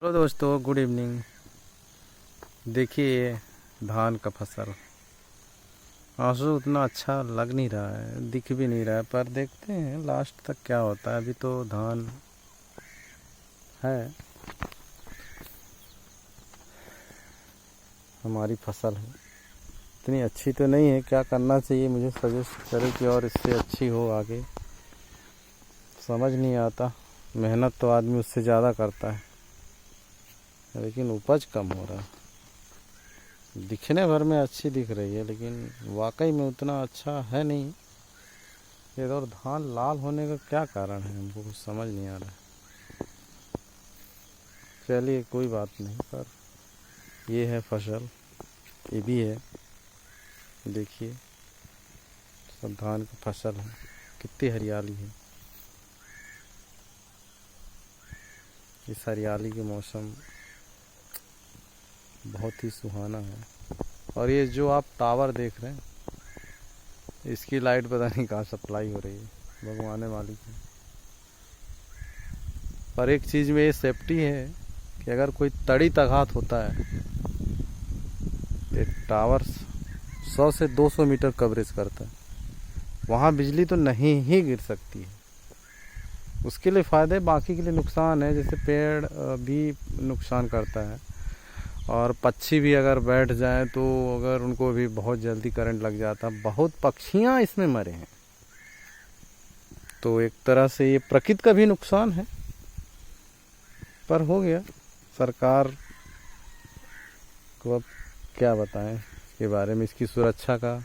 Hello दोस्तों, good evening. देखिए धान का फसल आंसू उतना अच्छा लग नहीं रहा है, दिख भी नहीं रहा है, पर देखते हैं लास्ट तक क्या होता है। अभी तो धान है, हमारी फसल है, इतनी अच्छी तो नहीं है। क्या करना चाहिए मुझे सजेस्ट करें कि और इससे अच्छी हो आगे। समझ नहीं आता। मेहनत तो आदमी उससे ज़्यादा करता है, लेकिन उपज कम हो रहा है। दिखने भर में अच्छी दिख रही है, लेकिन वाकई में उतना अच्छा है नहीं। ये और धान लाल होने का क्या कारण है, हमको कुछ समझ नहीं आ रहा है। चलिए कोई बात नहीं, पर ये है फसल, ये भी है। देखिए सब धान की फसल है, कितनी हरियाली है। इस हरियाली के मौसम बहुत ही सुहाना है। और ये जो आप टावर देख रहे हैं, इसकी लाइट पता नहीं कहाँ सप्लाई हो रही है, भगवान मालिक है। पर एक चीज़ में ये सेफ्टी है कि अगर कोई तड़ित आघात होता है तो टावर 100 से 200 मीटर कवरेज करता है, वहाँ बिजली तो नहीं ही गिर सकती है। उसके लिए फ़ायदे, बाकी के लिए नुकसान है। जैसे पेड़ भी नुकसान करता है, और पक्षी भी अगर बैठ जाएं तो अगर उनको भी बहुत जल्दी करंट लग जाता है। बहुत पक्षियाँ इसमें मरे हैं, तो एक तरह से ये प्रकृति का भी नुकसान है। पर हो गया, सरकार को अब क्या बताएं इसके बारे में। इसकी सुरक्षा का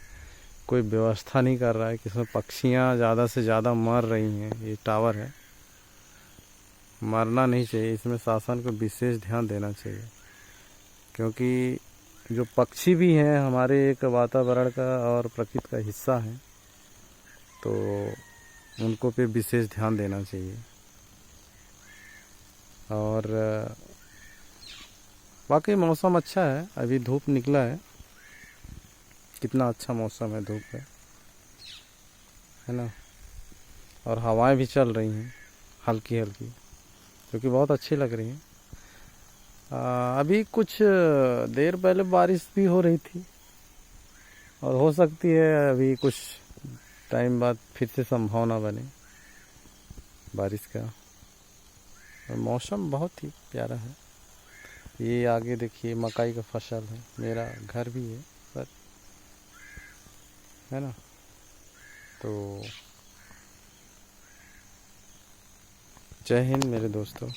कोई व्यवस्था नहीं कर रहा है कि इसमें पक्षियाँ ज़्यादा से ज़्यादा मर रही हैं। ये टावर है, मरना नहीं चाहिए। इसमें शासन को विशेष ध्यान देना चाहिए, क्योंकि जो पक्षी भी हैं हमारे एक वातावरण का और प्रकृति का हिस्सा हैं, तो उनको पे विशेष ध्यान देना चाहिए। और बाकी मौसम अच्छा है, अभी धूप निकला है, कितना अच्छा मौसम है, धूप है ना। और हवाएं भी चल रही हैं हल्की हल्की, जो कि बहुत अच्छी लग रही हैं। अभी कुछ देर पहले बारिश भी हो रही थी, और हो सकती है अभी कुछ टाइम बाद फिर से संभावना बने बारिश का। और मौसम बहुत ही प्यारा है। ये आगे देखिए मकई का फसल है, मेरा घर भी है पर, है ना। तो जय हिंद मेरे दोस्तों।